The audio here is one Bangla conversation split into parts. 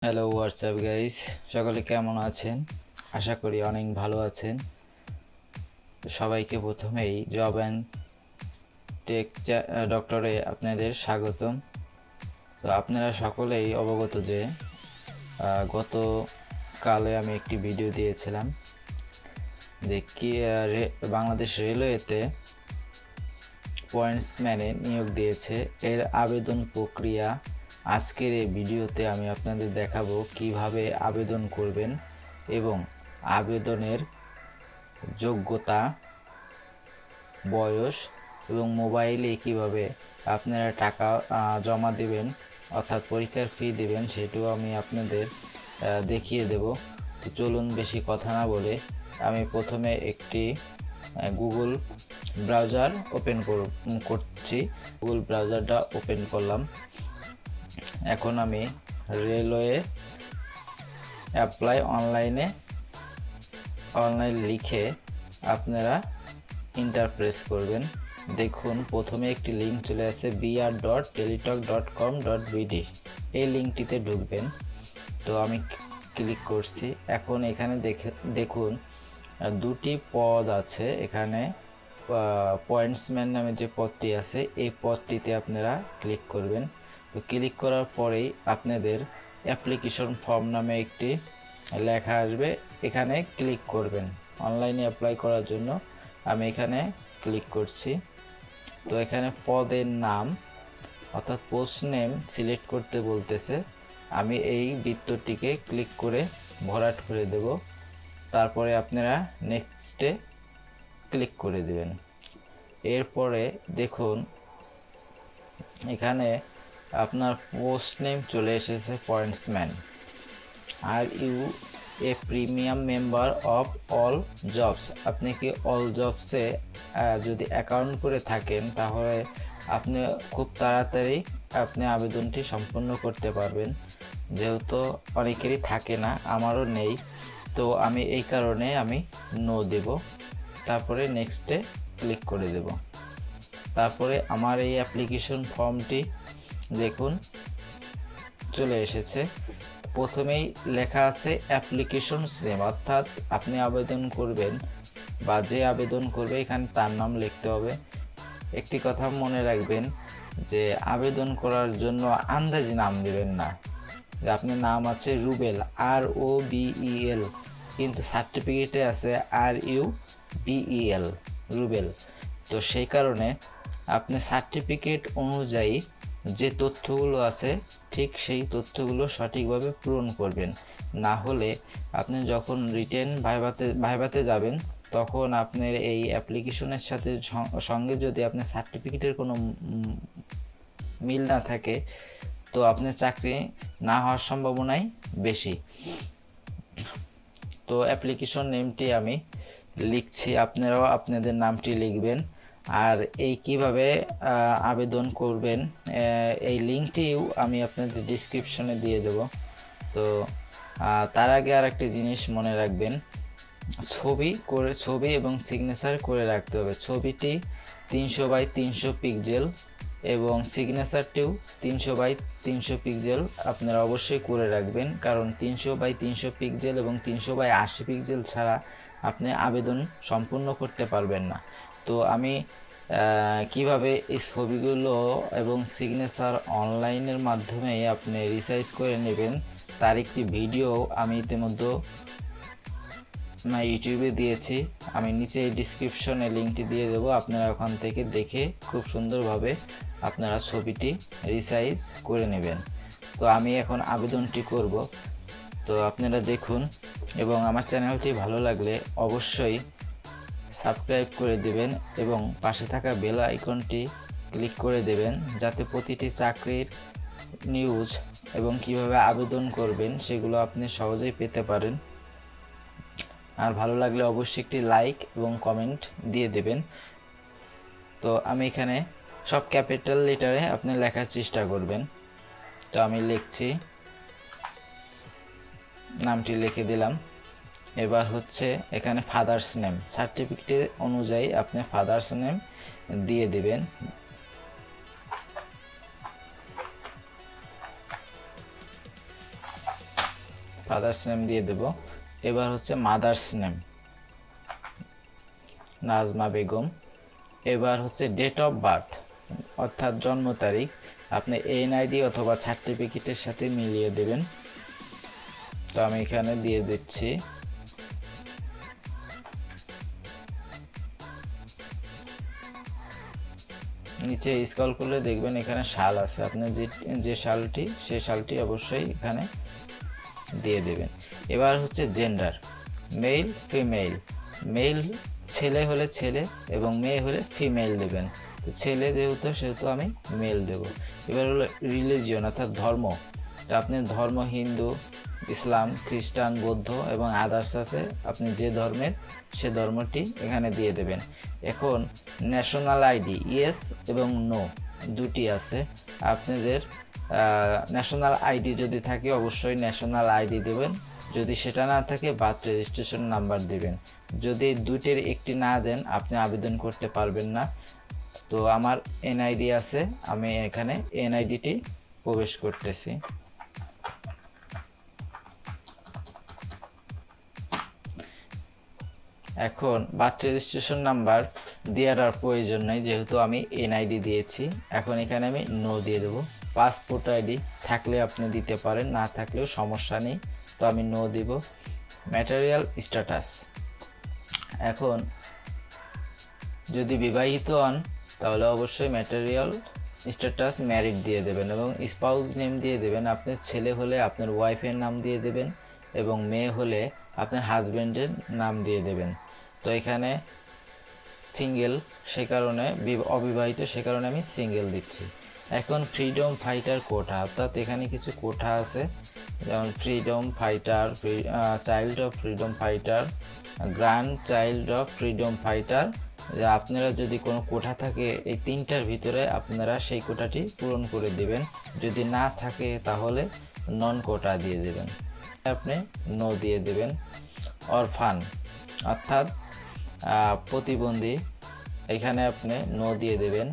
হ্যালো হোয়াটসঅ্যাপ গাইস, সকলে কেমন আছেন? আশা করি অনেক ভালো আছেন। সবাইকে প্রথমেই জব অ্যান্ড টেক ডক্টরে আপনাদের স্বাগতম। তো আপনারা সকলেই অবগত যে গতকালে আমি একটি ভিডিও দিয়েছিলাম যে কি বাংলাদেশ রেলওয়েতে পয়েন্টসম্যানে নিয়োগ দিয়েছে, এর আবেদন প্রক্রিয়া আজকের এই ভিডিওতে আমি আপনাদের দেখাবো কিভাবে আবেদন করবেন এবং আবেদনের যোগ্যতা, বয়স এবং মোবাইলে কিভাবে আপনারা টাকা জমা দেবেন অর্থাৎ পরীক্ষার ফি দেবেন সেটাও আমি আপনাদের দেখিয়ে দেব। তো চলুন বেশি কথা না বলে আমি প্রথমে একটি গুগল ব্রাউজার ওপেন করছি। গুগল ব্রাউজারটা ওপেন করলাম। এখন আমি রেলওয়ে অ্যাপ্লাই অনলাইন লিখে আপনারা ইন্টার প্রেস করবেন। দেখুন প্রথমে একটি লিঙ্ক চলে আসে br.teletalk.com.bd, এই লিঙ্কটিতে ঢুকবেন। তো আমি ক্লিক করছি। এখন এখানে দেখুন দুটি পদ আছে। এখানে পয়েন্টসম্যান নামে যে পদটি আছে এই পদটিতে আপনারা ক্লিক করবেন। তো ক্লিক করার পরেই আপনাদের অ্যাপ্লিকেশন ফর্ম নামে একটি লেখা আসবে, এখানে ক্লিক করবেন। অনলাইনে অ্যাপ্লাই করার জন্য আমি এখানে ক্লিক করছি। তো এখানে পদের নাম অর্থাৎ পোস্ট নেম সিলেক্ট করতে বলতেছে। আমি এই বৃত্তটিকে ক্লিক করে ভরাট করে দেব। তারপরে আপনারা নেক্সটে ক্লিক করে দেবেন। এরপরে দেখুন এখানে আপনার পোস্ট নেম চলে এসেছে pointsman. Are you a premium member of All Jobs, আপনি কি অল জবসে যদি অ্যাকাউন্ট করে থাকেন তাহলে আপনি খুব তাড়াতাড়ি আপনি আবেদনটি সম্পন্ন করতে পারবেন, যেহেতু অনেকেরই থাকে না, আমারও নেই। তো আমি এই কারণে আমি নো দেব। তারপরে নেক্সটে ক্লিক করে দেব। তারপরে আমার এই অ্যাপ্লিকেশন ফর্মটি দেখুন চলে এসেছে। প্রথমেই লেখা আছে অ্যাপ্লিকেশন নেম, অর্থাৎ আপনি আবেদন করবেন বা যে আবেদন করবে এখানে তার নাম লিখতে হবে। একটি কথা মনে রাখবেন যে আবেদন করার জন্য আন্দাজি নাম দেবেন না। যে আপনার নাম আছে রুবেল, ROBEL, কিন্তু সার্টিফিকেটে আছে RUBEL, রুবেল। তো সেই কারণে আপনি সার্টিফিকেট অনুযায়ী যে তথ্যগুলো আছে ঠিক সেই তথ্যগুলো সঠিকভাবে পূরণ করবেন। না হলে আপনি যখন রিটেন ভাইভাতে যাবেন তখন আপনার এই অ্যাপ্লিকেশনের সাথে সঙ্গে যদি আপনার সার্টিফিকেটের কোনো মিল না থাকে তো আপনার চাকরি না হওয়ার সম্ভাবনাই বেশি। তো অ্যাপ্লিকেশন নেমটি আমি লিখছি, আপনারাও আপনাদের নামটি লিখবেন। আর এই কিভাবে আবেদন করবেন এই লিঙ্কটিও আমি আপনাদের ডিসক্রিপশনে দিয়ে দেব। তো তার আগে আর একটি জিনিস মনে রাখবেন, ছবি এবং সিগনেচার করে রাখতে হবে। ছবিটি 300x300 পিক্সেল এবং সিগনেচারটিও 300x300 পিক্সেল আপনারা অবশ্যই করে রাখবেন, কারণ 300x300 পিক্সেল এবং 300x80 পিক্সেল ছাড়া আপনি আবেদন সম্পূর্ণ করতে পারবেন না। তো আমি কিভাবে এই ছবিগুলো এবং সিগনেচার অনলাইনের মাধ্যমে আপনি রিসাইজ করে নেবেন তার একটি ভিডিও আমি ইতিমধ্যে ইউটিউবে দিয়েছি। আমি নিচে ডিসক্রিপশনে লিঙ্কটি দিয়ে দেবো, আপনারা ওখান থেকে দেখে খুব সুন্দরভাবে আপনারা ছবিটি রিসাইজ করে নেবেন। তো আমি এখন আবেদনটি করব। তো আপনারা দেখুন এবং আমার চ্যানেলটি ভালো লাগলে অবশ্যই সাবস্ক্রাইব করে দেবেন এবং পাশে থাকা বেল আইকনটি ক্লিক করে দেবেন, যাতে প্রতিটি চাকরির নিউজ এবং কিভাবে আবেদন করবেন সেগুলো আপনি সহজেই পেতে পারেন। আর ভালো লাগলে অবশ্যই একটি লাইক এবং কমেন্ট দিয়ে দেবেন। তো আমি এখানে সব ক্যাপিটাল লেটারে আপনি লেখার চেষ্টা করবেন। তো আমি লিখছি, নামটি লিখে দিলাম। এবার হচ্ছে এখানে ফাদার্স নেম, সার্টিফিকেট অনুযায়ী আপনি ফাদার্স নেম দিয়ে দেবেন। ফাদার্স নেম দিয়ে দেব। এবার হচ্ছে মাদার্স নেম নাজমা বেগম। এবার হচ্ছে ডেট অফ বার্থ অর্থাৎ জন্ম তারিখ আপনি এনআইডি অথবা সার্টিফিকেটের সাথে মিলিয়ে দেবেন। তো আমি এখানে দিয়ে দিচ্ছি। নিচে স্ক্রল করলে দেখবেন এখানে সাল আছে, আপনি যে সালটি সেই সালটি অবশ্যই এখানে দিয়ে দেবেন। এবার হচ্ছে জেন্ডার, মেল ফিমেল। মেল ছেলে হলে ছেলে এবং মেয়ে হলে ফিমেল দেবেন। তো ছেলে যেহেতু সেহেতু আমি মেল দেব। এবার হলো রিলিজিয়ন অর্থাৎ ধর্ম, তো আপনি ধর্ম হিন্দু, ইসলাম, খ্রিস্টান, বৌদ্ধ এবং আদার্স আছে, আপনি যে ধর্মের সে ধর্মটি এখানে দিয়ে দেবেন। এখন ন্যাশনাল আইডি ইয়েস এবং নো দুটি আছে আপনাদের। ন্যাশনাল আইডি যদি থাকে অবশ্যই ন্যাশনাল আইডি দেবেন, যদি সেটা না থাকে বার্থ রেজিস্ট্রেশন নাম্বার দেবেন। যদি দুইটির একটি না দেন আপনি আবেদন করতে পারবেন না। তো আমার এনআইডি আছে, আমি এখানে এনআইডিটি প্রবেশ করতেছি। এখন বার্থ রেজিস্ট্রেশন নাম্বার দেওয়ার আর প্রয়োজন নেই যেহেতু আমি এনআইডি দিয়েছি। এখন এখানে আমি নো দিয়ে দেবো। পাসপোর্ট আইডি থাকলে আপনি দিতে পারেন, না থাকলেও সমস্যা নেই, তো আমি নো দিব। ম্যাটেরিয়াল স্ট্যাটাস, এখন যদি বিবাহিত হন তাহলে অবশ্যই ম্যাটেরিয়াল স্ট্যাটাস ম্যারিড দিয়ে দেবেন এবং স্পাউস নেম দিয়ে দেবেন। আপনার ছেলে হলে আপনার ওয়াইফের নাম দিয়ে দেবেন এবং মেয়ে হলে আপনার হাজব্যান্ডের নাম দিয়ে দেবেন। তো এখানে সিঙ্গেল সে কারণে অবিবাহিত সে কারণে আমি সিঙ্গেল দিচ্ছি। এখন ফ্রিডম ফাইটার কোটা, অর্থাৎ এখানে কিছু কোটা আছে যেমন freedom fighter, child of freedom fighter, grand child of freedom fighter. যে আপনারা যদি কোনো কোটা থাকে এই তিনটার ভিতরে আপনারা সেই কোটাটি পূরণ করে দেবেন, যদি না থাকে তাহলে নন কোটা দিয়ে দেবেন, আপনি নো দিয়ে দেবেন। অরফান অর্থাৎ প্রতিবন্ধী, এখানে আপনি নো দিয়ে দেবেন।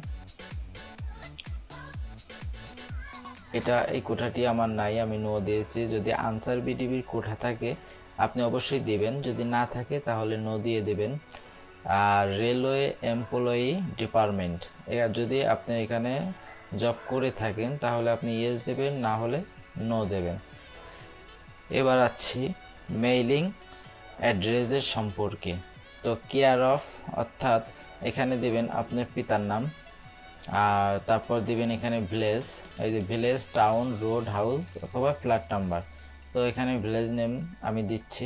এই কোটাটি আমার নাই, আমি নো দিয়েছি। যদি আনসার বিডিবির কোটা থাকে আপনি অবশ্যই দেবেন, যদি না থাকে তাহলে নো দিয়ে দেবেন। আর রেলওয়ে এমপ্লয়ি ডিপার্টমেন্ট, যদি আপনি এখানে জব করে থাকেন তাহলে আপনি ইয়েস দেবেন, না হলে নো দেবেন। এবার আছি মেইলিং অ্যাড্রেসের সম্পর্কে। তো কেয়ার অফ অর্থাৎ এখানে দেবেন আপনার পিতার নাম, আর তারপর দিবেন এখানে ভিলেজ, এই যে ভিলেজ, টাউন, রোড, হাউস অথবা ফ্ল্যাট নাম্বার। তো এখানে ভিলেজ নেম আমি দিচ্ছি,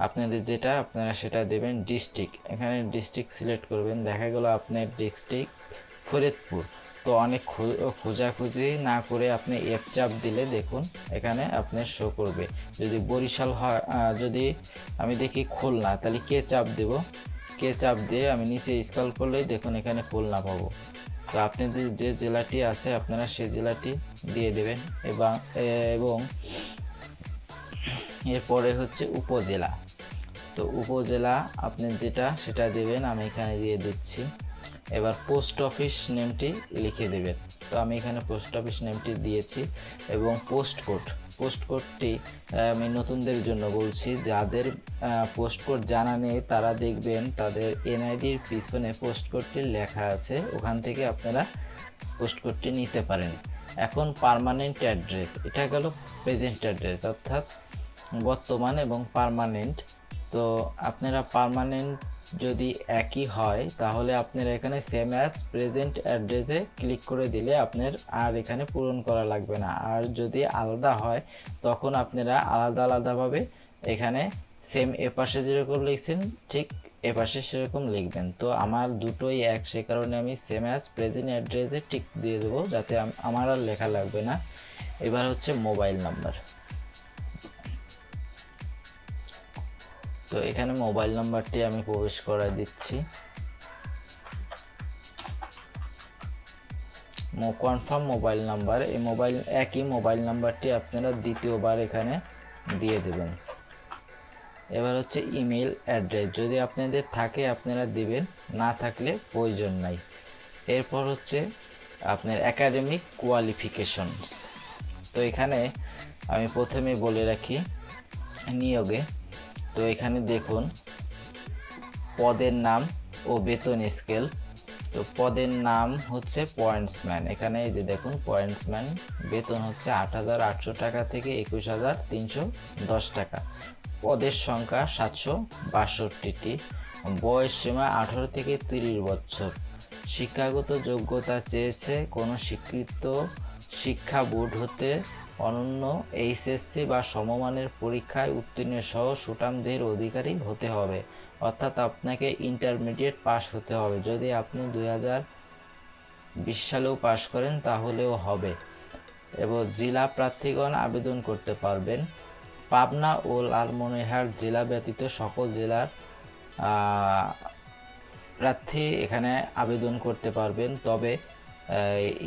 আপনাদের যেটা আপনারা সেটা দেবেন। ডিস্ট্রিক্ট, এখানে ডিস্ট্রিক্ট সিলেক্ট করবেন। দেখা গেল আপনার ডিস্ট্রিক্ট ফরিদপুর, তো অনেক খোঁজাখুঁজি না করে আপনি এফ চাপ দিলে দেখুন এখানে আপনার শো করবে। যদি বরিশাল হয়, যদি আমি দেখি খুলনা, তাহলে কে চাপ দেব, কে চাপ দিয়ে আমি নিচে স্ক্রল করলেই দেখুন এখানে খুলনা পাবো। তো আপনাদের যে জেলাটি আছে আপনারা সেই জেলাটি দিয়ে দেবেন। এবং এরপরে হচ্ছে উপজেলা, তো উপজেলা আপনি যেটা সেটা দেবেন, আমি এখানে দিয়ে দিচ্ছি। এবার পোস্ট অফিস নেমটি লিখে দেবেন, তো আমি এখানে পোস্ট অফিস নেমটি দিয়েছি। এবং পোস্ট কোডটি আমি নতুনদের জন্য বলছি, যাদের পোস্ট কোড জানা নেই তারা দেখবেন তাদের এনআইডির পিছনে পোস্ট কোডটি লেখা আছে, ওখান থেকে আপনারা পোস্ট কোডটি নিতে পারেন। এখন পার্মানেন্ট অ্যাড্রেস, এটা গেল প্রেজেন্ট অ্যাড্রেস অর্থাৎ বর্তমান এবং পার্মানেন্ট। তো আপনারা পার্মানেন্ট যদি একই হয় তাহলে আপনারা এখানে সেম অ্যাজ প্রেজেন্ট অ্যাড্রেসে ক্লিক করে দিলে আপনার আর এখানে পূরণ করা লাগবে না। আর যদি আলাদা হয় তখন আপনারা আলাদাভাবে এখানে সেম এপাশে যেরকম লিখছেন ঠিক এপাশে সেরকম লিখবেন। তো আমার দুটোই এক, সে কারণে আমি সেম অ্যাজ প্রেজেন্ট অ্যাড্রেসে টিক দিয়ে দেবো যাতে আমার আর লেখা লাগবে না। এবার হচ্ছে মোবাইল নাম্বার, তো এখানে মোবাইল নাম্বারটি আমি প্রবেশ করায় দিচ্ছি। কনফার্ম মোবাইল নাম্বার, এই একই মোবাইল নাম্বারটি আপনারা দ্বিতীয়বার এখানে দিয়ে দেবেন। এবার হচ্ছে ইমেল অ্যাড্রেস, যদি আপনাদের থাকে আপনারা দিবেন, না থাকলে প্রয়োজন নাই। এরপর হচ্ছে আপনার একাডেমিক কোয়ালিফিকেশনস, তো এখানে আমি প্রথমে বলে রাখি নিয়োগে। তো এখানে দেখুন পদের নাম ও বেতন স্কেল। তো পদের নাম হচ্ছে পয়েন্টসম্যান। এখানে এই যে দেখুন পয়েন্টসম্যান, বেতন হচ্ছে 8,800 টাকা থেকে 21,310 টাকা। পদের সংখ্যা 762টি। বয়স সীমা 18 থেকে 30 বছর। শিক্ষাগত যোগ্যতা চেয়েছে কোনো স্বীকৃত শিক্ষা বোর্ড হতে অনন্য এইচএসসি বা সমমানের পরীক্ষায় উত্তীর্ণ সহ সুঠামদেহের অধিকারী হতে হবে, অর্থাৎ আপনাকে ইন্টারমিডিয়েট পাস হতে হবে। যদি আপনি 2020 সালেও পাস করেন তাহলেও হবে। এবং জেলা প্রার্থীগণ আবেদন করতে পারবেন। পাবনা ও লালমনিরহাট জেলা ব্যতীত সকল জেলার প্রার্থী এখানে আবেদন করতে পারবেন। তবে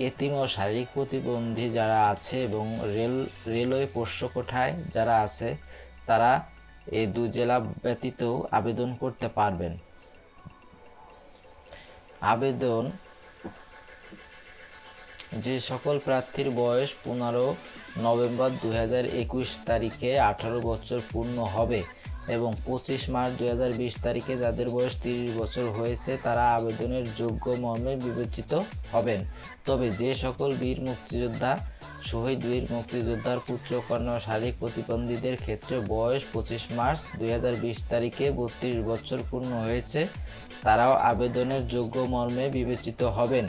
এতিম ও শারীরিক প্রতিবন্ধী যারা আছে এবং রেলওয়ে পোষ্য কোঠায় যারা আছে তারা এই 2 জেলা ব্যতীত আবেদন করতে পারবেন। আবেদন যে সকল প্রার্থীর বয়স 15 নভেম্বর 2021 তারিখে 18 বছর পূর্ণ হবে এবং 25 মার্চ 2020 তারিখে যাদের বয়স 30 বছর হয়েছে তারা আবেদনের যোগ্য মর্মে বিবেচিত হবেন। তবে যে সকল বীর মুক্তিযোদ্ধা, শহীদ বীর মুক্তিযোদ্ধার পুত্রকন্যা ও শারীরিক প্রতিবন্ধীদের ক্ষেত্রে বয়স 25 মার্চ 2020 তারিখে 32 বছর পূর্ণ হয়েছে তারাও আবেদনের যোগ্য মর্মে বিবেচিত হবেন।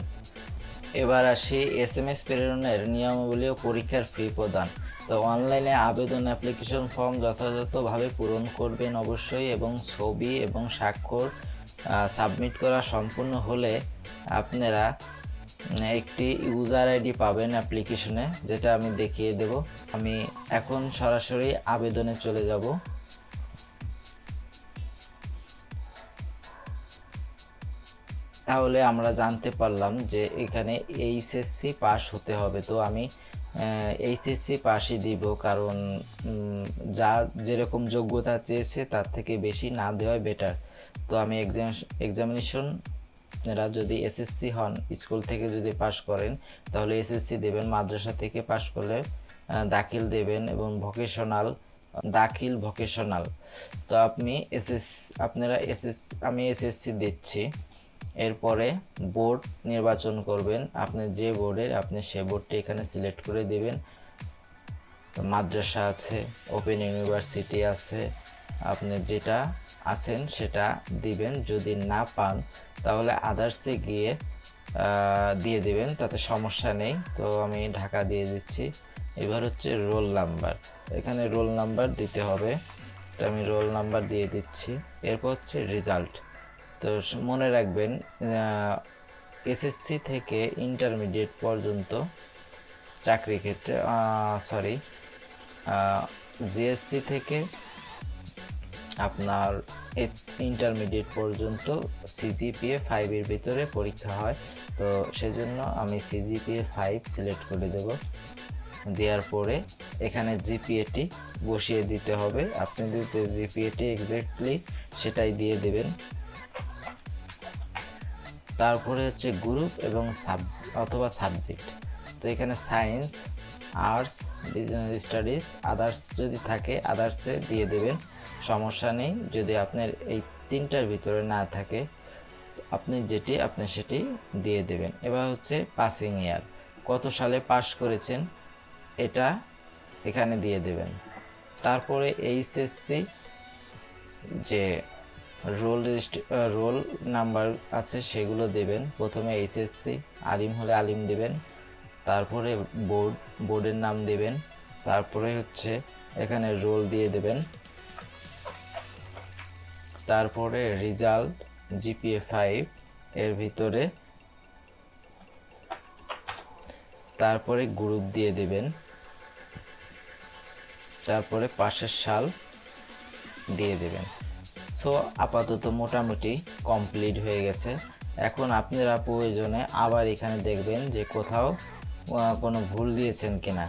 এবার আসি SMS প্রেরণের নিয়মাবলী ও পরীক্ষার ফি প্রদান। তো অনলাইনে আবেদন অ্যাপ্লিকেশন ফর্ম যথাযথভাবে পূরণ করবেন অবশ্যই, এবং ছবি এবং স্বাক্ষর সাবমিট করা সম্পূর্ণ হলে আপনারা একটি ইউজার আইডি পাবেন অ্যাপ্লিকেশনে, যেটা আমি দেখিয়ে দেব। আমি এখন সরাসরি আবেদনে চলে যাব। তাহলে আমরা জানতে পারলাম যে এখানে এইচএসসি পাস হতে হবে। তো আমি এইচএসসি পাসই দিব, কারণ যা যেরকম যোগ্যতা চেয়েছে তার থেকে বেশি না দেওয়াই বেটার। তো আমি এক্সামিনেশন এরা যদি এসএসসি হন, স্কুল থেকে যদি পাস করেন তাহলে এসএসসি দেবেন, মাদ্রাসা থেকে পাস করলে দাখিল দেবেন, এবং দাখিল ভোকেশনাল। তো আমি এসএসসি দিচ্ছি। এরপরে বোর্ড নির্বাচন করবেন, আপনি যে বোর্ডের আপনি সে বোর্ডটি এখানে সিলেক্ট করে দিবেন। মাদ্রাসা আছে, ওপেন ইউনিভার্সিটি আছে, আপনি যেটা আছেন সেটা দিবেন। যদি না পান তাহলে আদার্সে গিয়ে দিয়ে দিবেন, তাতে সমস্যা নেই। তো আমি ঢাকা দিয়ে দিচ্ছি। এবার হচ্ছে রোল নাম্বার, এখানে রোল নাম্বার দিতে হবে। তো আমি রোল নাম্বার দিয়ে দিচ্ছি। এরপর হচ্ছে রেজাল্ট। তো মনে রাখবেন এসএসসি থেকে ইন্টারমিডিয়েট পর্যন্ত চাকরি ক্ষেত্রে জিএসসি থেকে আপনার ইন্টারমিডিয়েট পর্যন্ত সিজিপিএ 5 এর ভিতরে পরীক্ষা হয়। তো সেজন্য আমি সিজিপিএ 5 সিলেক্ট করে দেব। দেওয়ার পরে এখানে জিপিএটি বসিয়ে দিতে হবে। আপনাদের যে জিপিএটি এক্স্যাক্টলি সেটাই দিয়ে দেবেন। তারপরে হচ্ছে গ্রুপ এবং সাবজেক্ট। তো এখানে science, arts, business studies, others যদি থাকে আদার্সে দিয়ে দেবেন, সমস্যা নেই। যদি আপনার এই 3টার ভিতরে না থাকে আপনি সেটি দিয়ে দেবেন। এবার হচ্ছে পাসিং ইয়ার, কত সালে পাস করেছেন এটা এখানে দিয়ে দেবেন। তারপরে এইচএসসি যে রোল নাম্বার আছে সেগুলো দেবেন। প্রথমে এইচএসসি, আলিম হলে আলিম দেবেন, তারপরে বোর্ডের নাম দেবেন, তারপরে হচ্ছে এখানে রোল দিয়ে দেবেন, তারপরে রেজাল্ট জিপিএ 5 এর ভিতরে, তারপরে গ্রুপ দিয়ে দেবেন, তারপরে পাশের সাল দিয়ে দেবেন। সো আপাতত মোটামুটি কমপ্লিট হয়ে গেছে। এখন আপনারা প্রয়োজনে আবার এখানে দেখবেন যে কোথাও কোনো ভুল দিয়েছেন কিনা,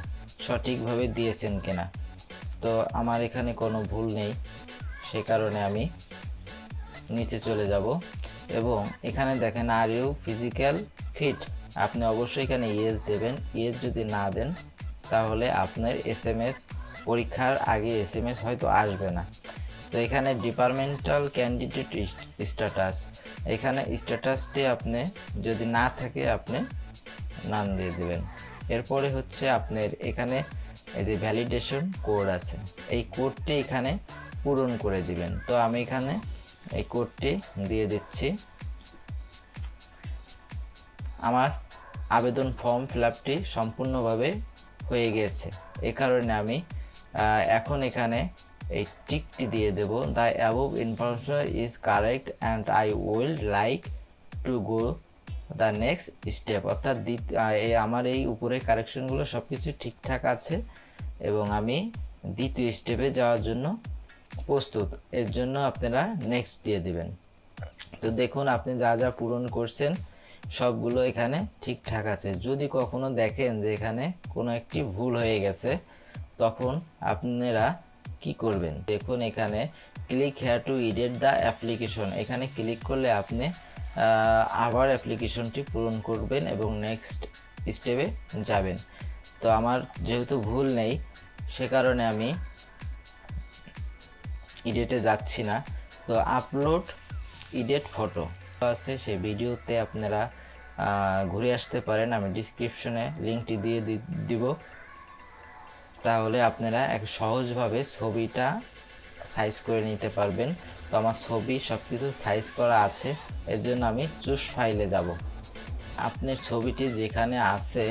সঠিকভাবে দিয়েছেন কিনা। তো আমার এখানে কোনো ভুল নেই, সে কারণে আমি নিচে চলে যাব এবং এখানে দেখেন আর ইউ ফিজিক্যাল ফিট, আপনি অবশ্যই এখানে ইয়েস দেবেন। ইয়েস যদি না দেন তাহলে আপনার SMS পরীক্ষার আগে SMS হয়তো আসবে না। তো এখানে ডিপার্টমেন্টাল ক্যান্ডিডেট স্ট্যাটাস, এখানে স্ট্যাটাসটি আপনি যদি না থাকে আপনি নাম দিয়ে দেবেন। এরপরে হচ্ছে আপনার এখানে এই যে ভ্যালিডেশন কোড আছে, এই কোডটি এখানে পূরণ করে দিবেন। তো আমি এখানে এই কোডটি দিয়ে দিচ্ছি। আমার আবেদন ফর্ম ফিল আপটি সম্পূর্ণভাবে হয়ে গেছে, এ কারণে আমি এখন এখানে এই টিকটি দিয়ে দেব, the above information is correct and I will like to go the next step. অর্থাৎ আমার এই উপরে কারেকশনগুলো সব কিছু ঠিকঠাক আছে এবং আমি দ্বিতীয় স্টেপে যাওয়ার জন্য প্রস্তুত। এর জন্য আপনারা নেক্সট দিয়ে দিবেন। তো দেখুন আপনি যা যা পূরণ করছেন সবগুলো এখানে ঠিকঠাক আছে। যদি কখনো দেখেন যে এখানে কোনো একটি ভুল হয়ে গেছে, তখন আপনারা কি করবেন, দেখুন এখানে click here two edit the application, এখানে ক্লিক করলে আপনি আবার অ্যাপ্লিকেশনটি পূরণ করবেন এবং নেক্সট স্টেপে যাবেন। তো আমার যেহেতু ভুল নেই সে কারণে আমি এডিটে যাচ্ছি না। তো আপলোড এডিট ফটো আছে, সেই ভিডিওতে আপনারা ঘুরে আসতে পারেন, আমি ডিসক্রিপশনে লিঙ্কটি দিয়ে দিব। তাহলে আপনারা এক সহজভাবে ছবিটা সাইজ করে নিতে পারবেন। তো আমার ছবি সব কিছু সাইজ করা আছে, এর জন্য আমি চুজ ফাইলে যাব। আপনার ছবিটি যেখানে আছে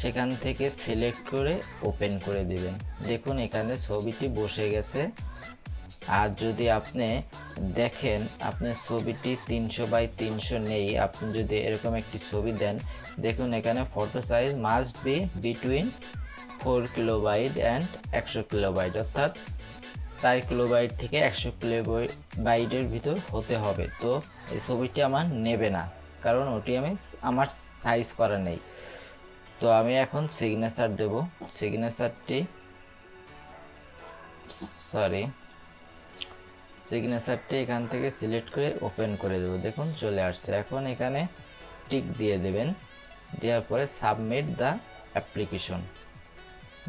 সেখান থেকে সিলেক্ট করে ওপেন করে দিবেন। দেখুন এখানে ছবিটি বসে গেছে। আর যদি আপনি দেখেন আপনার ছবিটি 300 বাই 300 নেই, আপনি যদি এরকম একটি ছবি দেন, দেখুন এখানে photo size must be between 4 kilobyte and 100 kilobyte, অর্থাৎ 4 কিলোবাইট থেকে 100 কিলোবাইটের ভিতর হতে হবে। তো এই ছবিটি আমার নেবে না, কারণ ওটি আমার সাইজ করা নেই। তো আমি এখন সিগনেচার দেব। সিগনেচারটি এখান থেকে সিলেক্ট করে ওপেন করে দেব। দেখুন চলে আসছে। এখন এখানে টিক দিয়ে দেবেন, দেওয়ার পরে সাবমিট দ্য অ্যাপ্লিকেশন।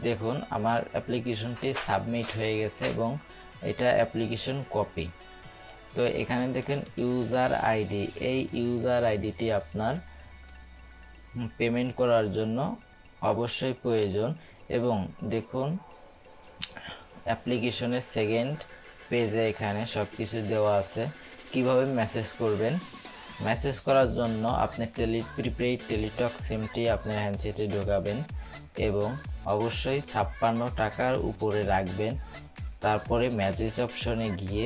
দেখুন আমার অ্যাপ্লিকেশনটি সাবমিট হয়ে গেছে এবং এটা অ্যাপ্লিকেশন কপি। তো এখানে দেখেন ইউজার আইডি, এই ইউজার আইডিটি আপনার পেমেন্ট করার জন্য অবশ্যই প্রয়োজন। এবং দেখুন অ্যাপ্লিকেশনের সেকেন্ড পেজে এখানে সব কিছু দেওয়া আছে কিভাবে মেসেজ করবেন। মেসেজ করার জন্য আপনি প্রিপেইড টেলিটক সিমটি আপনার হ্যান্ডসেটে ঢোকাবেন এবং অবশ্যই 56 টাকার উপরে রাখবেন। তারপরে মেসেজ অপশনে গিয়ে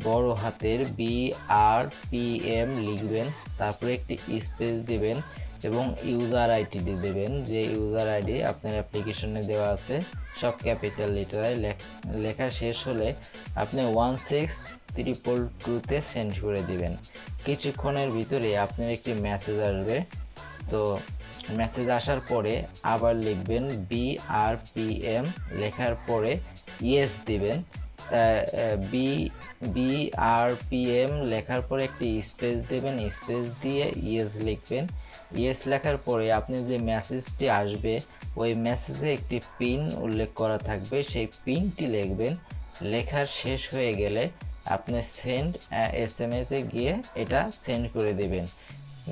বড় হাতের BRPM লিখবেন, তারপরে একটি স্পেস দিবেন এবং ইউজার আইডি দেবেন, যে ইউজার আইডি আপনার অ্যাপ্লিকেশনে দেওয়া আছে সব ক্যাপিটাল লেটারে লেখা শেষ হলে আপনি 16322-তে সেন্ড করে দিবেন। কিছুক্ষণের ভিতরে আপনার একটি মেসেজ আসবে। তো মেসেজ আসার পরে আবার লিখবেন BRPM, লেখার পরে ইয়েস দিবেন। BRPM লেখার পরে একটি স্পেস দেবেন, স্পেস দিয়ে ইয়েস লিখবেন। ইয়েস লেখার পরে আপনি যে মেসেজটি আসবে ওই মেসেজে একটি পিন উল্লেখ করা থাকবে, সেই পিনটি লিখবেন। লেখার শেষ হয়ে গেলে আপনি সেন্ড SMS-এ গিয়ে এটা সেন্ড করে দেবেন।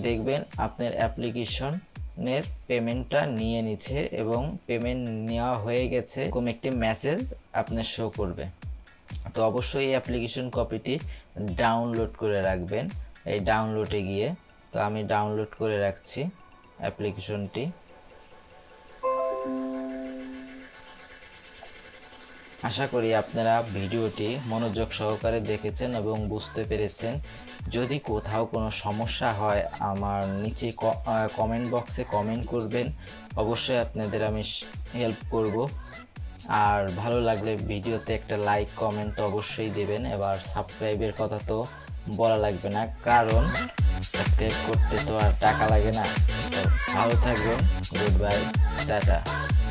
দেখবেন আপনার অ্যাপ্লিকেশনের পেমেন্টটা নিয়ে নিচ্ছে এবং পেমেন্ট নেওয়া হয়ে গেছে এরকম একটি মেসেজ আপনার শো করবে। তো অবশ্যই এই অ্যাপ্লিকেশন কপিটি ডাউনলোড করে রাখবেন। এই ডাউনলোডে গিয়ে, তো আমি ডাউনলোড করে রাখছি অ্যাপ্লিকেশনটি। আশা করি আপনারা ভিডিওটি মনোযোগ সহকারে দেখেছেন এবং বুঝতে পেরেছেন। যদি কোথাও কোনো সমস্যা হয় আমার নিচে কমেন্ট বক্সে কমেন্ট করবেন, অবশ্যই আপনাদের আমি হেল্প করব। আর ভালো লাগলে ভিডিওতে একটা লাইক কমেন্ট অবশ্যই দেবেন। এবার সাবস্ক্রাইবের কথা তো বলা লাগবে না, কারণ সাবস্ক্রাইব করতে তো আর টাকা লাগে না। তো ভালো থাকবেন, গুড বাই, টাটা।